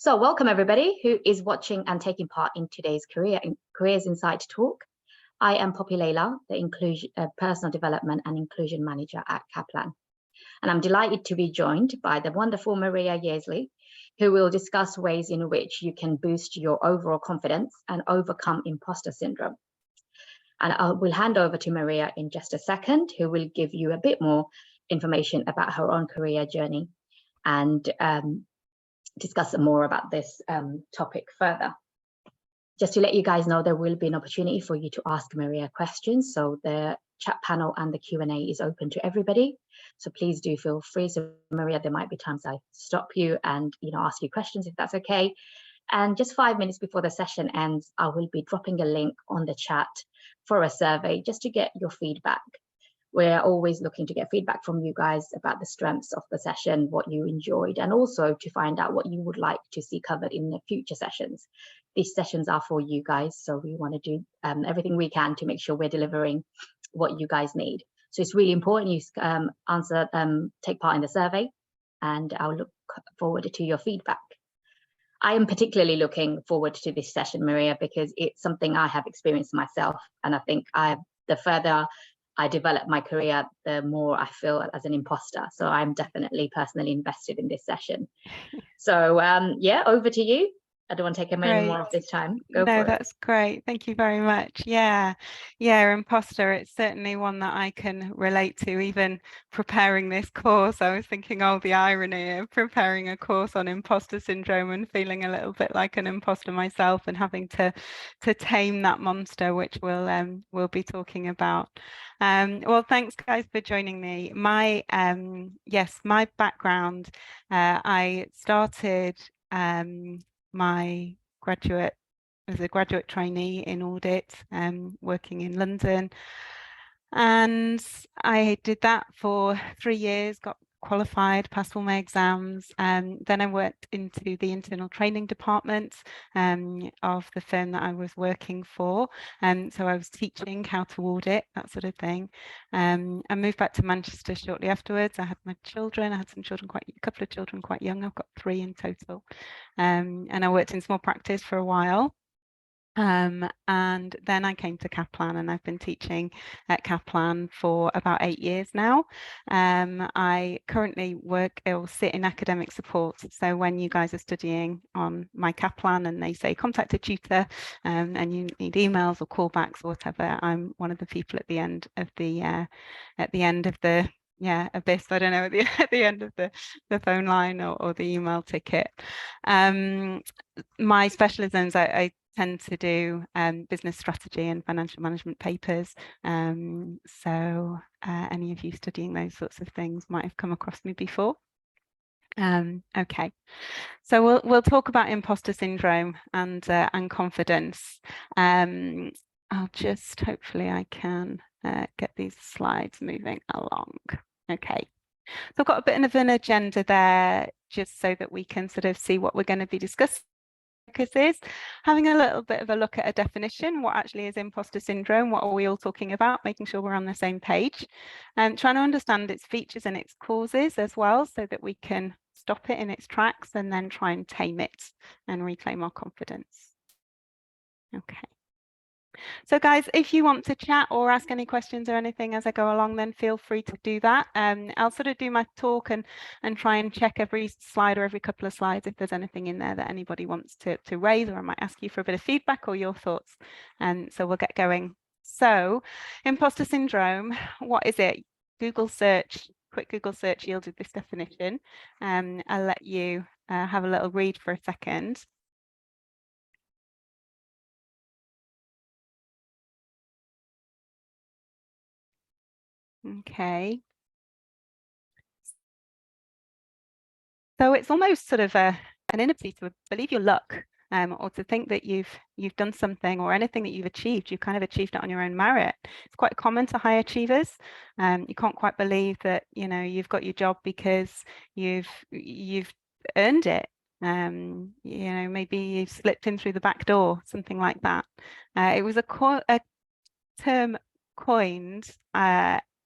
So welcome everybody who is watching and taking part in today's Careers Insight talk. I am Poppy Layla, the Personal Development and Inclusion Manager at Kaplan. And I'm delighted to be joined by the wonderful Maria Yearsley, who will discuss ways in which you can boost your overall confidence and overcome imposter syndrome. And I will hand over to Maria in just a second, who will give you a bit more information about her own career journey and discuss more about this topic further. Just to let you guys know, there will be an opportunity for you to ask Maria questions. So the chat panel and the Q&A is open to everybody. So please do feel free. So Maria, there might be times I stop you and ask you questions if that's okay. And just 5 minutes before the session ends, I will be dropping a link on the chat for a survey just to get your feedback. We're always looking to get feedback from you guys about the strengths of the session, what you enjoyed, and also to find out what you would like to see covered in the future sessions. These sessions are for you guys, so we want to do everything we can to make sure we're delivering what you guys need. So it's really important you take part in the survey, and I'll look forward to your feedback. I am particularly looking forward to this session, Maria, because it's something I have experienced myself, and I think the further I develop my career, the more I feel as an imposter. So I'm definitely personally invested in this session. So yeah, over to you. I don't want to take any more of this time. No, that's great. Thank you very much. Yeah, imposter, it's certainly one that I can relate to. Even preparing this course, I was thinking, oh, the irony of preparing a course on imposter syndrome and feeling a little bit like an imposter myself and having to tame that monster, which we'll be talking about. Well, thanks guys for joining me. My my background, I started my graduate as a graduate trainee in audit, working in London, and I did that for 3 years, got qualified, passed all my exams, and then I worked into the internal training department of the firm that I was working for, and so I was teaching how to audit, that sort of thing. I moved back to Manchester shortly afterwards. I had my children. I had a couple of children quite young. I've got 3 in total, and I worked in small practice for a while. And then I came to Kaplan, and I've been teaching at Kaplan for about 8 years now. I currently work or sit in academic support. So when you guys are studying on my Kaplan and they say contact a tutor, and you need emails or callbacks or whatever, I'm one of the people at the end of the abyss, I don't know, at the end of the phone line or the email ticket. My specialisms, I tend to do business strategy and financial management papers. So any of you studying those sorts of things might have come across me before. Okay, so we'll talk about imposter syndrome and confidence. I'll just, hopefully I can get these slides moving along. Okay, so I've got a bit of an agenda there just so that we can sort of see what we're going to be discussing. Is having a little bit of a look at a definition, what actually is imposter syndrome, what are we all talking about, making sure we're on the same page, and trying to understand its features and its causes as well, so that we can stop it in its tracks and then try and tame it and reclaim our confidence. Okay. So guys, if you want to chat or ask any questions or anything as I go along, then feel free to do that. I'll sort of do my talk and try and check every slide or every couple of slides if there's anything in there that anybody wants to raise, or I might ask you for a bit of feedback or your thoughts. So we'll get going. So imposter syndrome, what is it? Quick Google search yielded this definition. I'll let you have a little read for a second. Okay. So it's almost sort of an inability to believe your luck, or to think that you've done something, or anything that you've achieved, you've kind of achieved it on your own merit. It's quite common to high achievers. You can't quite believe that you've got your job because you've earned it. Maybe you've slipped in through the back door, something like that. It was a term coined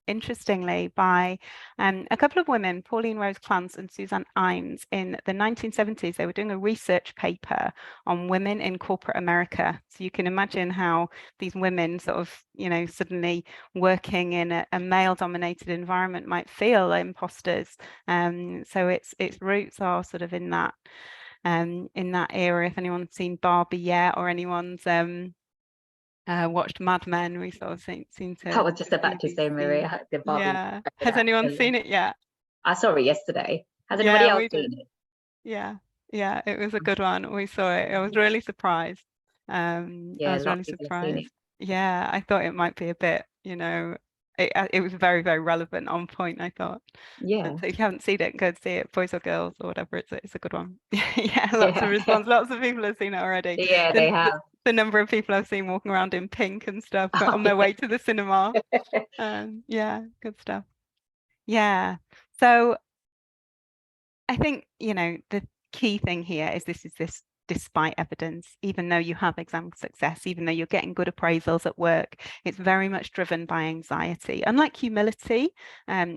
interestingly, by a couple of women, Pauline Rose Clance and Suzanne Imes, in the 1970s. They were doing a research paper on women in corporate America. So you can imagine how these women sort of, you know, suddenly working in a male-dominated environment might feel imposters. So its roots are sort of in that era. If anyone's seen Barbie yet, or anyone's watched Mad Men, we sort of seem to. I was just about to say, Maria, the Barbie. Yeah. Has anyone seen it yet? I saw it yesterday. Has anybody else seen it? Yeah, it was a good one. We saw it. I was really surprised. I was really surprised. Yeah, I thought it might be a bit, you know, it was very, very relevant, on point, I thought. Yeah. So if you haven't seen it, go see it, boys or girls or whatever. It's a good one. Yeah, lots of response. Lots of people have seen it already. Yeah, they have. The number of people I've seen walking around in pink and stuff on their way to the cinema. Yeah, good stuff. Yeah. So I think, you know, the key thing here is this despite evidence, even though you have exam success, even though you're getting good appraisals at work, it's very much driven by anxiety. Unlike humility,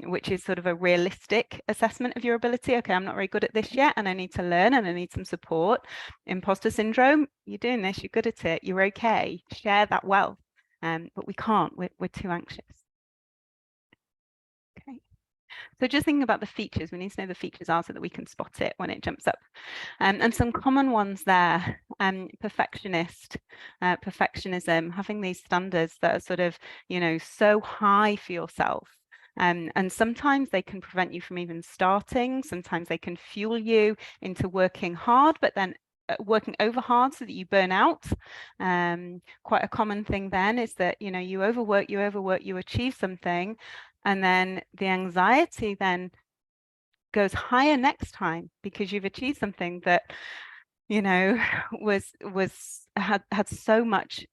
which is sort of a realistic assessment of your ability. Okay, I'm not very good at this yet, and I need to learn, and I need some support. Imposter syndrome, you're doing this, you're good at it, you're okay. Share that wealth. But we can't, we're too anxious. Okay. So just thinking about the features, we need to know the features are so that we can spot it when it jumps up. And some common ones there, perfectionism, having these standards that are sort of, you know, so high for yourself. And sometimes they can prevent you from even starting. Sometimes they can fuel you into working hard, but then working over hard so that you burn out. Quite a common thing then is that, you know, you overwork, you achieve something, and then the anxiety then goes higher next time because you've achieved something that, you know, had so much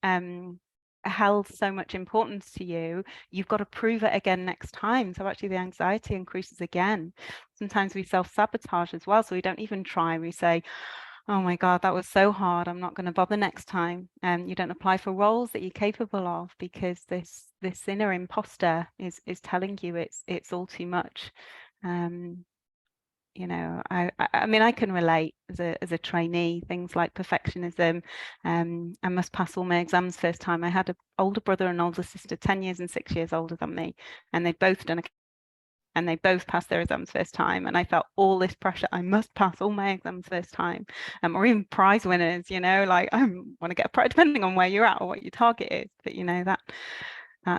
held so much importance to you. You've got to prove it again next time. So actually the anxiety increases again. Sometimes we self-sabotage as well, so we don't even try. We say, oh my God, that was so hard, I'm not going to bother next time. And you don't apply for roles that you're capable of because this inner imposter is telling you it's all too much. You know, I mean, I can relate as a trainee, things like perfectionism. I must pass all my exams first time. I had an older brother and older sister, 10 years and 6 years older than me, and they'd both done and they both passed their exams first time, and I felt all this pressure. I must pass all my exams first time, or even prize winners, you know, like I want to get a prize, depending on where you're at or what your target is. But you know that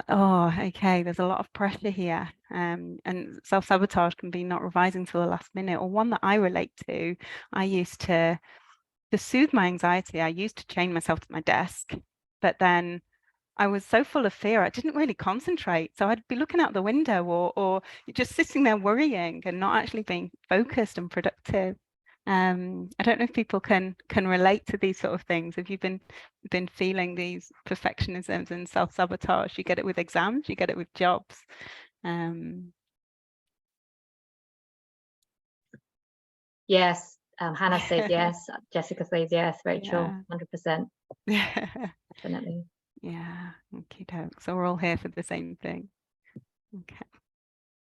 oh, okay, there's a lot of pressure here, and self-sabotage can be not revising till the last minute. Or one that I relate to, I used to soothe my anxiety, I used to chain myself to my desk, but then I was so full of fear, I didn't really concentrate. So I'd be looking out the window or just sitting there worrying and not actually being focused and productive. I don't know if people can relate to these sort of things. If you've been feeling these perfectionisms and self-sabotage, you get it with exams, you get it with jobs. Yes, Hannah says yes, Jessica says yes, Rachel, 100%. Definitely. Yeah, okay, so we're all here for the same thing. Okay.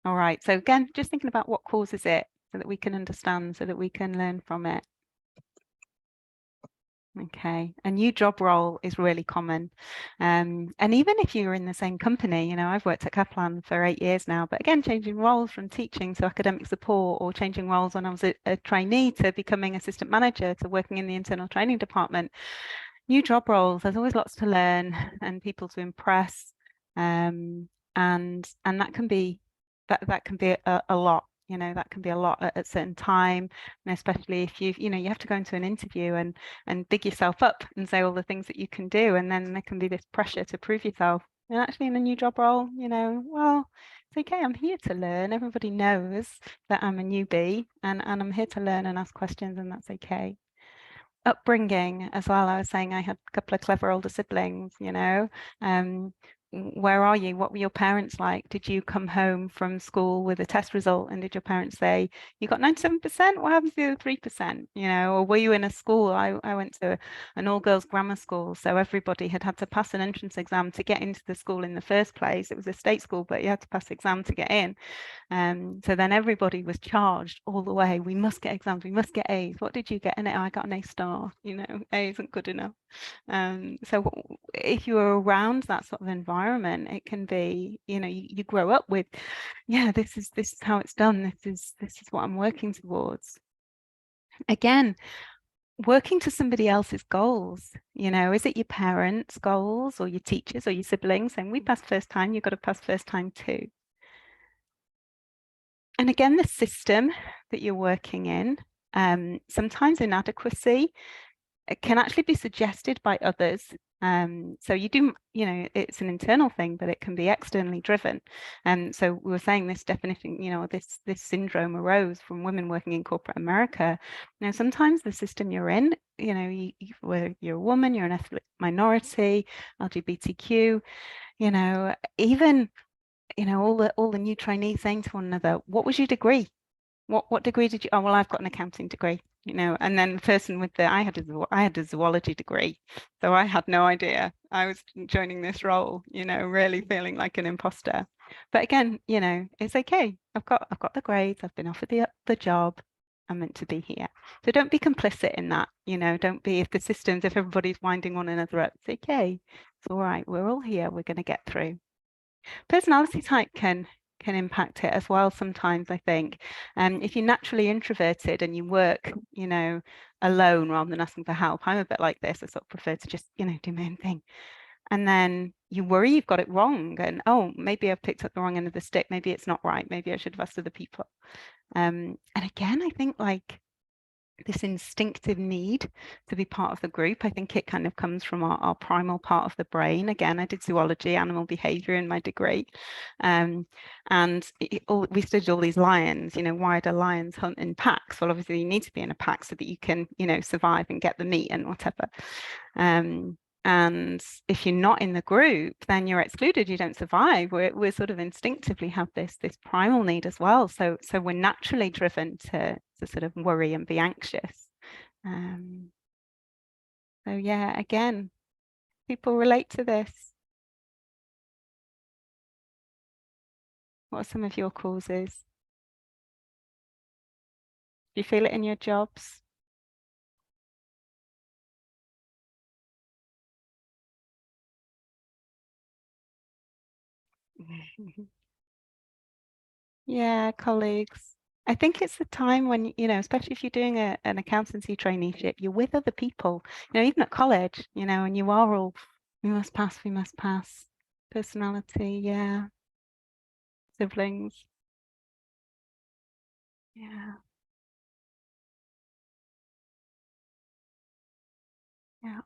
All right, so again, just thinking about what causes it so that we can understand, so that we can learn from it. Okay, a new job role is really common. And even if you're in the same company, you know, I've worked at Kaplan for 8 years now, but again, changing roles from teaching to academic support, or changing roles when I was a trainee to becoming assistant manager to working in the internal training department. New job roles, there's always lots to learn and people to impress. And that can be a lot. You know, that can be a lot at a certain time, and especially if you have to go into an interview and big yourself up and say all the things that you can do, and then there can be this pressure to prove yourself. And actually in a new job role, you know, well, it's okay, I'm here to learn. Everybody knows that I'm a newbie, and I'm here to learn and ask questions, and that's okay. Upbringing as well. I was saying I had a couple of clever older siblings, you know, where are you? What were your parents like? Did you come home from school with a test result and did your parents say, you got 97%? What happens to the other 3%? You know, or were you in a school? I went to an all-girls grammar school, so everybody had to pass an entrance exam to get into the school in the first place. It was a state school, but you had to pass the exam to get in. So then everybody was charged all the way. We must get exams, we must get A's. What did you get in it? I got an A star, you know, A isn't good enough. So if you're around that sort of environment, it can be, you know, you grow up with, yeah, this is how it's done. This is what I'm working towards. Again, working to somebody else's goals, you know, is it your parents' goals or your teachers or your siblings saying, we passed first time, you've got to pass first time too. And again, the system that you're working in, sometimes inadequacy, it can actually be suggested by others. So you do, you know, it's an internal thing, but it can be externally driven. And so we were saying this definition, you know, this syndrome arose from women working in corporate America. Now, sometimes the system you're in, you know, you're a woman, you're an ethnic minority, LGBTQ, you know, even, you know, all the new trainees saying to one another, what was your degree? What degree did you? Oh, well, I've got an accounting degree, you know. And then the person with I had a zoology degree, so I had no idea I was joining this role, you know, really feeling like an imposter. But again, you know, it's okay. I've got the grades. I've been offered the job. I'm meant to be here. So don't be complicit in that, you know. Don't be, if the systems, if everybody's winding one another up, it's okay. It's all right. We're all here. We're going to get through. Personality type can impact it as well sometimes, I think. If you're naturally introverted and you work, you know, alone rather than asking for help, I'm a bit like this. I sort of prefer to just, you know, do my own thing. And then you worry you've got it wrong and, oh, maybe I've picked up the wrong end of the stick. Maybe it's not right. Maybe I should have asked other people. And again, I think like this instinctive need to be part of the group. I think it kind of comes from our primal part of the brain. Again, I did zoology, animal behavior in my degree. And we studied all these lions, you know, why do lions hunt in packs? Well, obviously you need to be in a pack so that you can, you know, survive and get the meat and whatever. And if you're not in the group, then you're excluded, you don't survive. We're sort of instinctively have this primal need as well. So we're naturally driven to sort of worry and be anxious. So yeah, again, people relate to this. What are some of your causes? Do you feel it in your jobs? Yeah, colleagues. I think it's the time when, you know, especially if you're doing an accountancy traineeship, you're with other people, you know, even at college, you know, and you are all, we must pass. Personality, yeah. Siblings. Yeah. Yeah.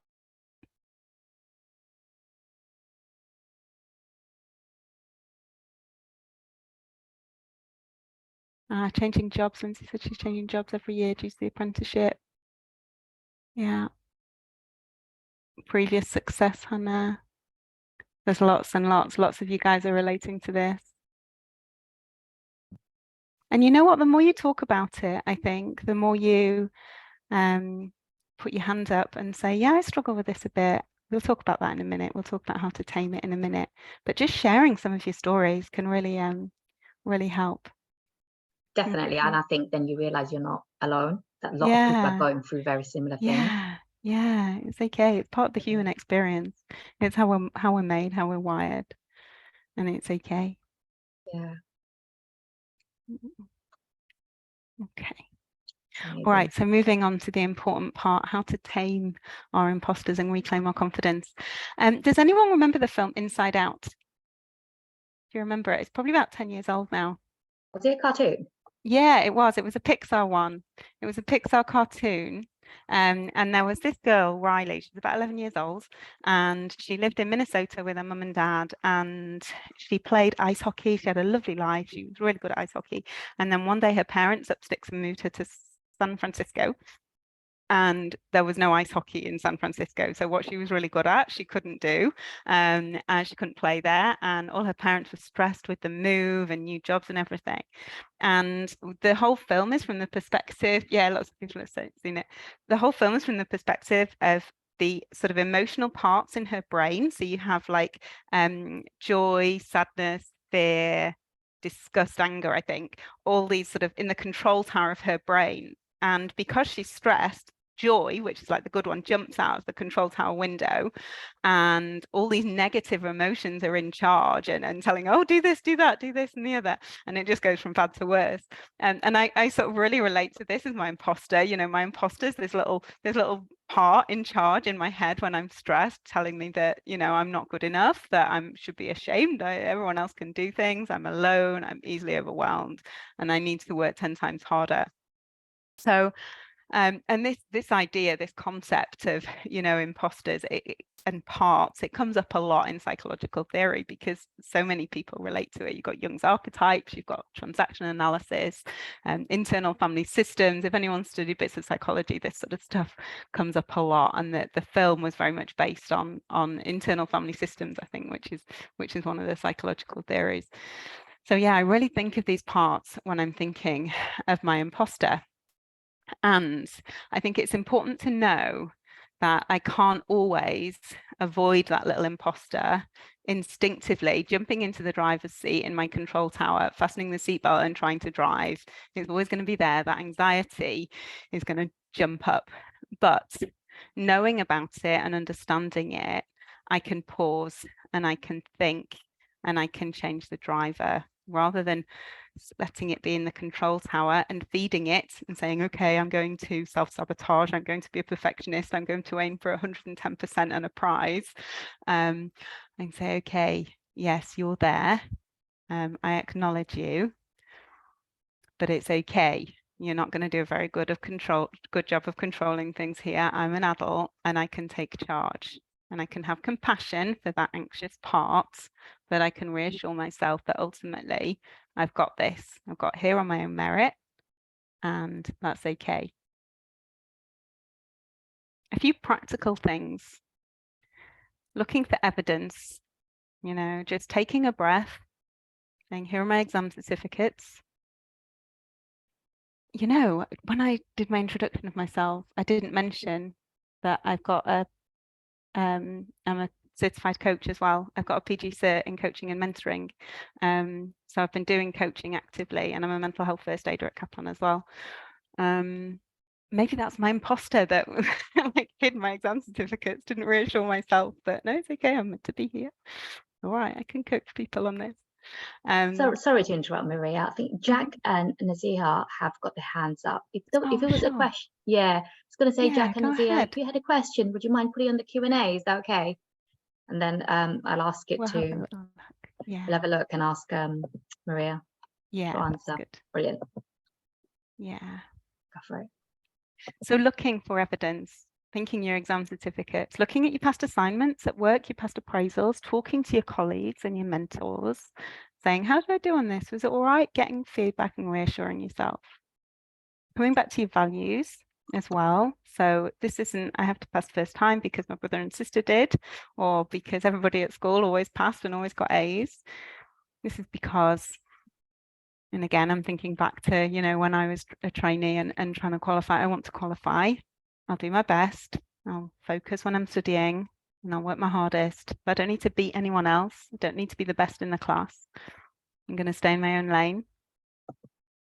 Changing jobs. Lindsay said she's changing jobs every year due to the apprenticeship. Yeah. Previous success, Hannah. There's lots and lots of you guys are relating to this. And you know what? The more you talk about it, I think, the more you put your hand up and say, yeah, I struggle with this a bit. We'll talk about that in a minute. We'll talk about how to tame it in a minute. But just sharing some of your stories can really, really help. Definitely. And I think then you realize you're not alone, that a lot of people are going through very similar things. Yeah, it's okay. It's part of the human experience. It's how we're made, how we're wired, and it's okay. Yeah. Okay. Amazing. All right, so moving on to the important part, how to tame our imposters and reclaim our confidence. Does anyone remember the film Inside Out? Do you remember it? It's probably about 10 years old now. Was it a cartoon? Yeah, it was. It was a Pixar one. It was a Pixar cartoon. And there was this girl, Riley, she was about 11 years old, and she lived in Minnesota with her mum and dad, and she played ice hockey. She had a lovely life. She was really good at ice hockey. And then one day her parents up sticks and moved her to San Francisco. and there was no ice hockey in San Francisco. So what she was really good at, she couldn't do, and she couldn't play there. And all her parents were stressed with the move and new jobs and everything. And the whole film is from the perspective, yeah, lots of people have seen it. The whole film is from the perspective of the sort of emotional parts in her brain. So you have like joy, sadness, fear, disgust, anger, I think, all these sort of in the control tower of her brain. And because she's stressed, joy, which is like the good one, jumps out of the control tower window, and all these negative emotions are in charge and telling, oh, do this, do that, do this and the other, and it just goes from bad to worse. And I sort of really relate to this as my imposter. You know, my imposter's this little part in charge in my head when I'm stressed, telling me that, you know, I'm not good enough, that I should be ashamed, everyone else can do things, I'm alone, I'm easily overwhelmed, and I need to work 10 times harder. So and this idea, this concept of, you know, imposters and parts, it comes up a lot in psychological theory because so many people relate to it. You've got Jung's archetypes, you've got transaction analysis, internal family systems. If anyone studied bits of psychology, this sort of stuff comes up a lot. And the film was very much based on internal family systems, I think, which is one of the psychological theories. So yeah, I really think of these parts when I'm thinking of my imposter. And I think it's important to know that I can't always avoid that little imposter instinctively jumping into the driver's seat in my control tower, fastening the seatbelt and trying to drive. It's always going to be there. That anxiety is going to jump up. But knowing about it and understanding it, I can pause and I can think and I can change the driver rather than letting it be in the control tower and feeding it and saying, okay, I'm going to self-sabotage, I'm going to be a perfectionist, I'm going to aim for 110% and a prize. And say, okay, yes, you're there. I acknowledge you, but it's okay. You're not going to do a very good job of controlling things here. I'm an adult and I can take charge. And I can have compassion for that anxious part, but I can reassure myself that ultimately I've got this. I've got here on my own merit, and that's okay. A few practical things. Looking for evidence, you know, just taking a breath, saying, here are my exam certificates. You know, when I did my introduction of myself, I didn't mention that I've got I'm a certified coach as well. I've got a PG cert in coaching and mentoring. So I've been doing coaching actively, and I'm a mental health first aider at Kaplan as well. Maybe that's my imposter that like hid my exam certificates, didn't reassure myself that no, it's okay, I'm meant to be here. All right, I can coach people on this. So sorry to interrupt, Maria. I think Jack and Naziha have got their hands up. If it was a question, yeah, I was going to say, Jack and Naziha, if you had a question, would you mind putting on the Q&A? Is that okay? And then I'll ask it to. We'll have a look and ask Maria to answer. Brilliant. Yeah. Go for it. So looking for evidence, thinking your exam certificates, looking at your past assignments at work, your past appraisals, talking to your colleagues and your mentors, saying, how did I do on this? Was it all right? Getting feedback and reassuring yourself. Coming back to your values as well. So this isn't, I have to pass first time because my brother and sister did, or because everybody at school always passed and always got A's. This is because, and again, I'm thinking back to, you know, when I was a trainee and trying to qualify, I want to qualify. I'll do my best. I'll focus when I'm studying and I'll work my hardest. But I don't need to beat anyone else. I don't need to be the best in the class. I'm going to stay in my own lane.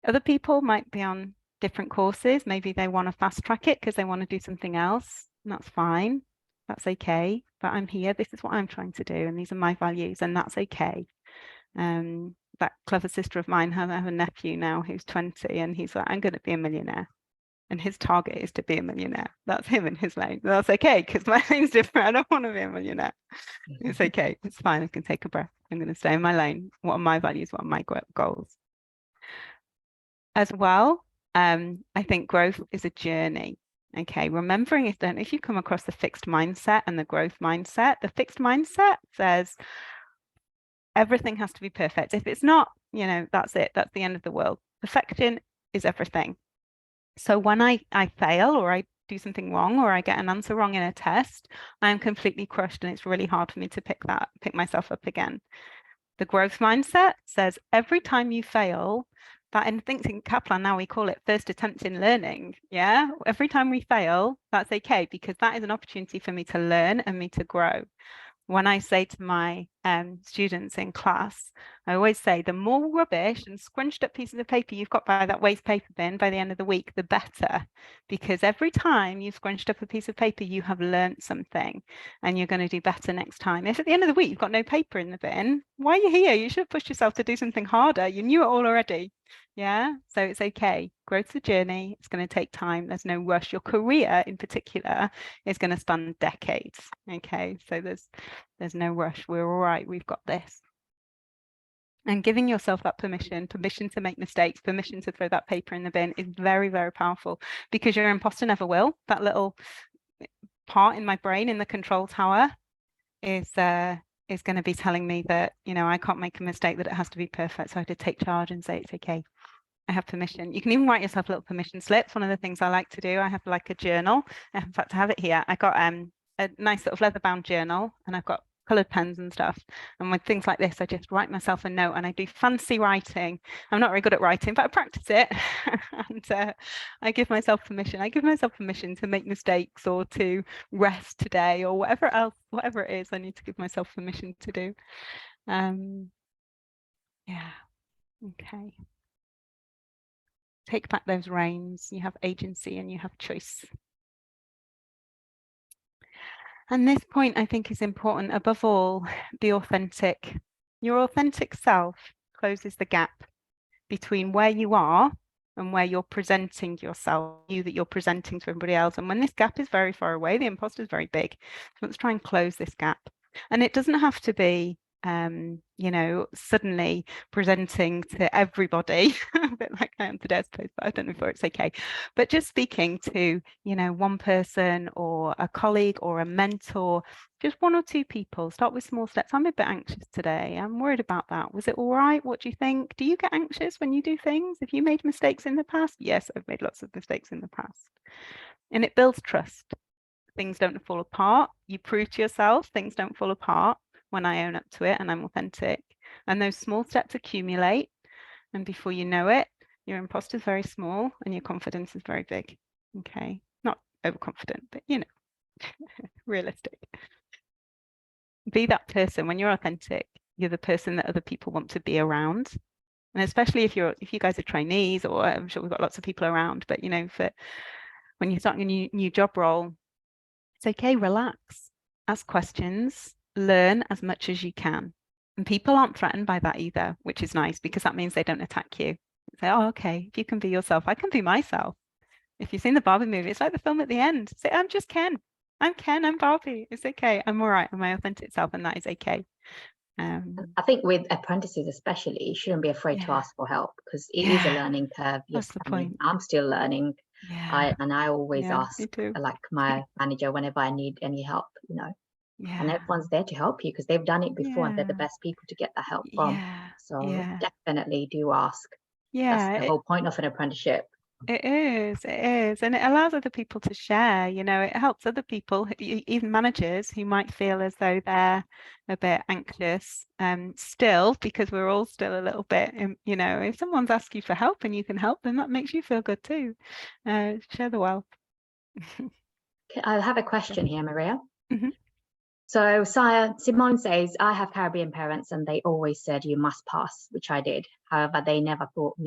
Other people might be on different courses. Maybe they want to fast track it because they want to do something else. And that's fine. That's okay. But I'm here. This is what I'm trying to do. And these are my values. And that's okay. That clever sister of mine, I have a nephew now who's 20, and he's like, I'm going to be a millionaire. And his target is to be a millionaire. That's him in his lane. That's okay, because my lane's different. I don't want to be a millionaire. It's okay. It's fine. I can take a breath. I'm going to stay in my lane. What are my values? What are my goals? As well, I think growth is a journey. Okay, remembering if you come across the fixed mindset and the growth mindset, the fixed mindset says everything has to be perfect. If it's not, you know, that's it. That's the end of the world. Perfection is everything. So when I fail or I do something wrong or I get an answer wrong in a test, I'm completely crushed and it's really hard for me to pick myself up again. The growth mindset says every time you fail, that, and I think in Kaplan now we call it first attempt in learning. Yeah, every time we fail, that's okay, because that is an opportunity for me to learn and me to grow. When I say to my students in class, I always say the more rubbish and scrunched up pieces of paper you've got by that waste paper bin by the end of the week, the better. Because every time you've scrunched up a piece of paper, you have learned something and you're going to do better next time. If at the end of the week you've got no paper in the bin, why are you here? You should have pushed yourself to do something harder. You knew it all already. Yeah, so it's okay. Growth's a journey. It's going to take time. There's no rush. Your career in particular is going to span decades. Okay, so there's no rush. We're all right. We've got this. And giving yourself that permission to make mistakes, permission to throw that paper in the bin is very, very powerful, because your imposter never will. That little part in my brain in the control tower is going to be telling me that, you know, I can't make a mistake, that it has to be perfect. So I have to take charge and say, it's okay. I have permission. You can even write yourself little permission slips. One of the things I like to do, I have like a journal. In fact, I have it here. I got a nice sort of leather bound journal, and I've got colored pens and stuff. And with things like this, I just write myself a note, and I do fancy writing. I'm not very good at writing, but I practice it. And I give myself permission. I give myself permission to make mistakes or to rest today or whatever else, whatever it is I need to give myself permission to do. Yeah. Okay. Take back those reins. You have agency and you have choice. And this point, I think, is important. Above all, be authentic. Your authentic self closes the gap between where you are and where you're presenting yourself, you that you're presenting to everybody else. And when this gap is very far away, the imposter is very big. So let's try and close this gap. And it doesn't have to be you know, suddenly presenting to everybody, a bit like I am today, I suppose, but I don't know if it's okay. But just speaking to, you know, one person or a colleague or a mentor, just one or two people. Start with small steps. I'm a bit anxious today. I'm worried about that. Was it all right? What do you think? Do you get anxious when you do things? Have you made mistakes in the past? Yes, I've made lots of mistakes in the past. And it builds trust. Things don't fall apart. You prove to yourself things don't fall apart when I own up to it and I'm authentic. And those small steps accumulate. And before you know it, your imposter is very small and your confidence is very big. Okay. Not overconfident, but you know, realistic. Be that person. When you're authentic, you're the person that other people want to be around. And especially if you guys are trainees, or I'm sure we've got lots of people around, but you know, for when you're starting a new job role, it's okay, relax, ask questions, learn as much as you can. And people aren't threatened by that either, which is nice, because that means they don't attack you. Say, oh, okay, if you can be yourself, I can be myself. If you've seen the Barbie movie, it's like the film at the end. Say, I'm just Ken. I'm Ken, I'm Barbie. It's okay. I'm all right. I'm my authentic self, and that is okay. I think with apprentices especially, you shouldn't be afraid to ask for help, because it is a learning curve. Yes, that's the point. I'm still learning. Yeah. I always ask, like my manager, whenever I need any help, you know. Yeah. And everyone's there to help you, because they've done it before and they're the best people to get that help from. So definitely do ask. That's the whole point of an apprenticeship. It is, and it allows other people to share. You know, it helps other people, even managers, who might feel as though they're a bit anxious still, because we're all still a little bit, you know, if someone's asked you for help and you can help them, that makes you feel good too. Share the wealth. I have a question here, Maria. So Simone says, I have Caribbean parents and they always said you must pass, which I did. However, they never taught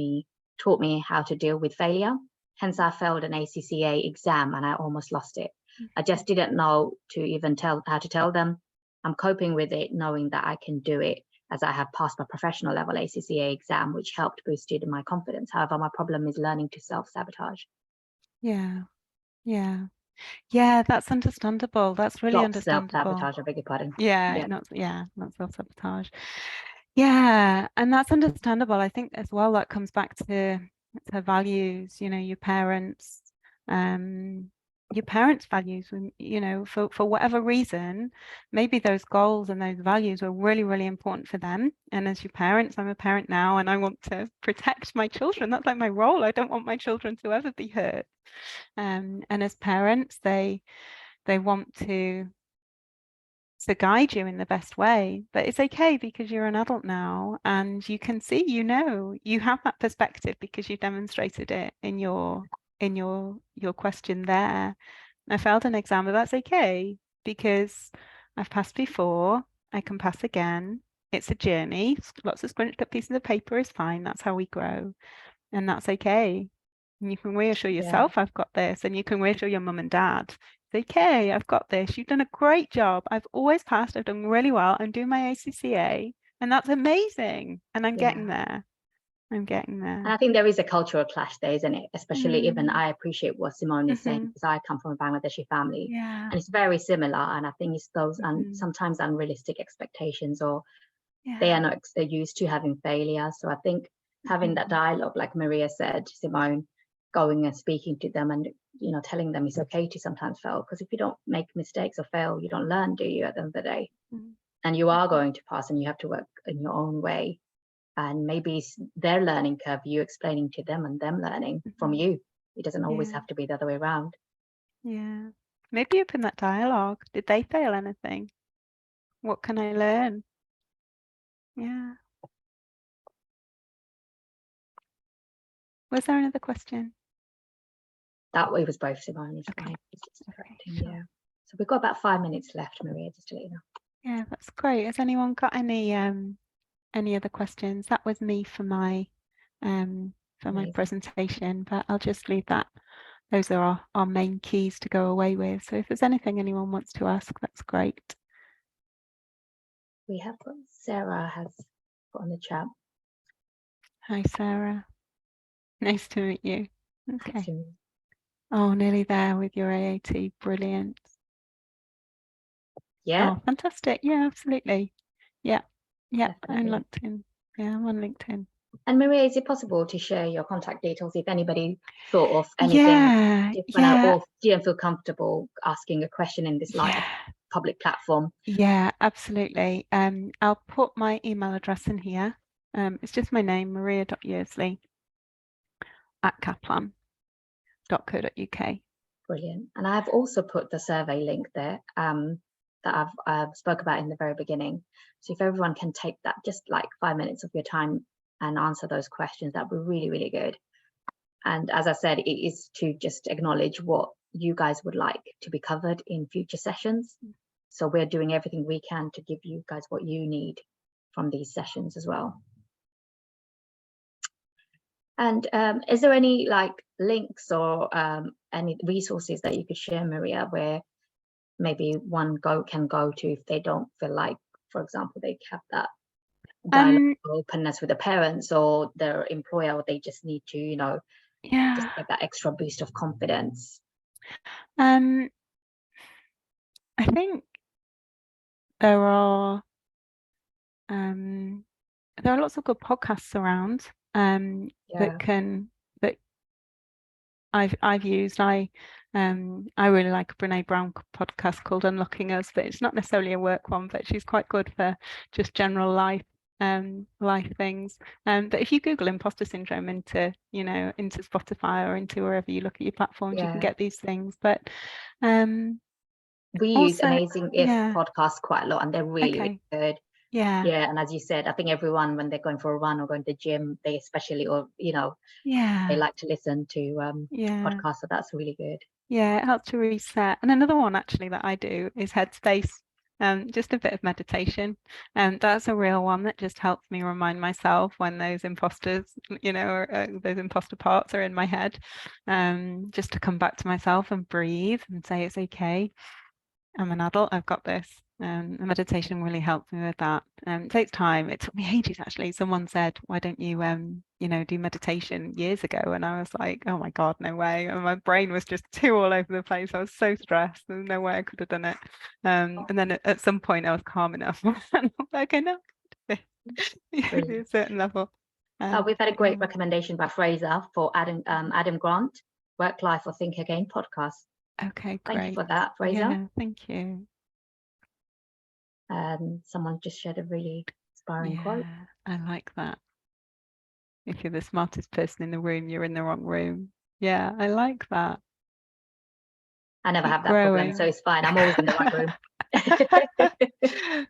me how to deal with failure. Hence, I failed an ACCA exam and I almost lost it. I just didn't know how to tell them. I'm coping with it, knowing that I can do it, as I have passed my professional level ACCA exam, which helped boosted my confidence. However, my problem is learning to self-sabotage. Yeah, that's understandable. That's really understandable. Self-sabotage, I beg your pardon. Not self-sabotage. Yeah, and that's understandable. I think as well that comes back to values, you know, your parents, your parents' values, you know, for whatever reason, maybe those goals and those values were really, really important for them. And as your parents, I'm a parent now, and I want to protect my children. That's like my role. I don't want my children to ever be hurt. And as parents, they want to guide you in the best way. But it's okay because you're an adult now, and you can see, you know, you have that perspective because you've demonstrated it in your question there. I failed an exam, but that's okay because I've passed before. I can pass again. It's a journey. Lots of scrunched up pieces of paper is fine. That's how we grow, and that's okay. And you can reassure yourself, I've got this, and you can reassure your mum and dad. It's okay, I've got this. You've done a great job. I've always passed. I've done really well. I'm doing my ACCA, and that's amazing. And I'm getting there. I'm getting there. And I think there is a cultural clash there, isn't it? Especially even I appreciate what Simone is saying, because I come from a Bangladeshi family, and it's very similar. And I think it's those sometimes unrealistic expectations, or they are not, they're used to having failure. So I think having that dialogue, like Maria said, Simone, going and speaking to them and, you know, telling them it's okay to sometimes fail, because if you don't make mistakes or fail, you don't learn, do you, at the end of the day? And you are going to pass, and you have to work in your own way. And maybe it's their learning curve, you explaining to them and them learning from you. It doesn't always have to be the other way around. Yeah. Maybe open that dialogue. Did they fail anything? What can I learn? Yeah. Was there another question? That way was both, Simone. Okay. Yeah. So we've got about 5 minutes left, Maria, just to let you know. Yeah, that's great. Has anyone got any other questions? That was me for my presentation, but I'll just leave that. Those are our main keys to go away with. So if there's anything anyone wants to ask, that's great. We have got Sarah has put on the chat. Hi, Sarah. Nice to meet you. Okay. Nice. Oh, nearly there with your AAT. Brilliant. Yeah. Oh, fantastic. Yeah, absolutely. Yeah. Yeah. Definitely. On LinkedIn. Yeah, I'm on LinkedIn. And Maria, is it possible to share your contact details if anybody thought of anything different or didn't feel comfortable asking a question in this public platform? Yeah, absolutely. I'll put my email address in here. It's just my name, maria.yearsley@kaplan.co.uk. Brilliant. And I've also put the survey link there that I've spoke about in the very beginning. So if everyone can take that, just like 5 minutes of your time and answer those questions, that would be really, really good. And as I said, it is to just acknowledge what you guys would like to be covered in future sessions. So we're doing everything we can to give you guys what you need from these sessions as well. And is there any like links or any resources that you could share, Maria, where maybe one can go to if they don't feel like, for example, they have that dialogue openness with the parents or their employer, or they just need to, you know, just get that extra boost of confidence? I think there are lots of good podcasts around that I've used. I really like a Brene Brown podcast called Unlocking Us, but it's not necessarily a work one, but she's quite good for just general life things. But if you Google imposter syndrome into Spotify or into wherever you look at your platforms, you can get these things. But we use Amazing If podcasts quite a lot, and they're really, really good. Yeah, and as you said, I think everyone, when they're going for a run or going to the gym, they especially, or you know, they like to listen to podcasts, so that's really good. Yeah, it helps to reset. And another one actually that I do is Headspace, just a bit of meditation. And that's a real one that just helps me remind myself when those imposters, you know, or, those imposter parts are in my head, just to come back to myself and breathe and say it's okay. I'm an adult, I've got this. The meditation really helped me with that. It takes time. It took me ages actually. Someone said, why don't you do meditation years ago? And I was like, oh my God, no way. And my brain was just too all over the place. I was so stressed. There's no way I could have done it. And then at some point I was calm enough. And I was like, okay, no, at a certain level. We've had a great recommendation by Fraser for Adam Grant, Work Life or Think Again podcast. Okay, great. Thank you for that, Fraser. Yeah, thank you. Someone just shared a really inspiring quote. I like that. If you're the smartest person in the room, you're in the wrong room. Yeah, I like that. I never Keep have that growing. problem, so it's fine. I'm always in the right room.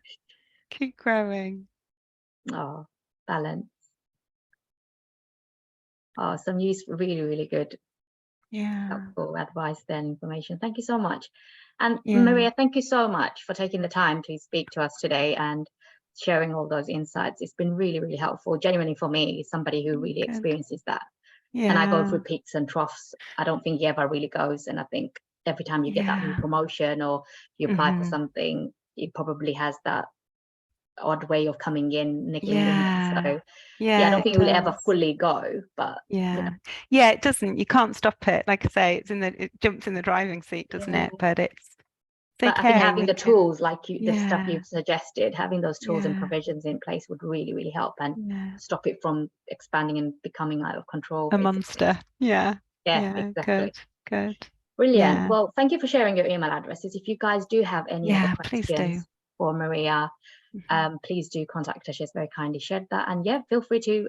Keep growing. Oh, balance. Oh, some useful, really, really good, helpful advice and information. Thank you so much. And Maria, thank you so much for taking the time to speak to us today and sharing all those insights. It's been really, really helpful, genuinely for me, somebody who really experiences that. And I go through peaks and troughs. I don't think he ever really goes. And I think every time you get that new promotion or you apply for something, it probably has that odd way of coming in, niggling in. So I don't think it will ever fully go, but you know. It doesn't. You can't stop it. Like I say, it jumps in the driving seat, doesn't it? But it's okay. I think having the tools, like the stuff you've suggested, having those tools and provisions in place would really, really help and stop it from expanding and becoming out of control. A monster. Yeah, exactly. Good. Brilliant. Well, thank you for sharing your email addresses. If you guys do have any other questions for Maria, please do contact her. She's very kindly shared that. And feel free to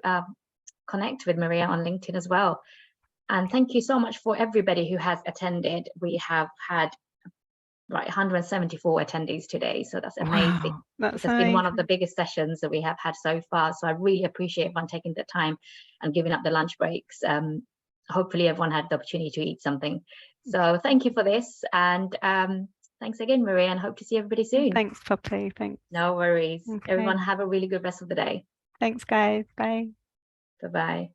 connect with Maria on LinkedIn as well. And thank you so much for everybody who has attended. We have had 174 attendees today, so that's amazing. Wow, that's been one of the biggest sessions that we have had so far, so I really appreciate everyone taking the time and giving up the lunch breaks. Hopefully everyone had the opportunity to eat something, so thank you for this, and thanks again, Maria, and hope to see everybody soon. Thanks, Poppy. Thanks. No worries. Everyone have a really good rest of the day. Thanks, guys. Bye. Bye-bye.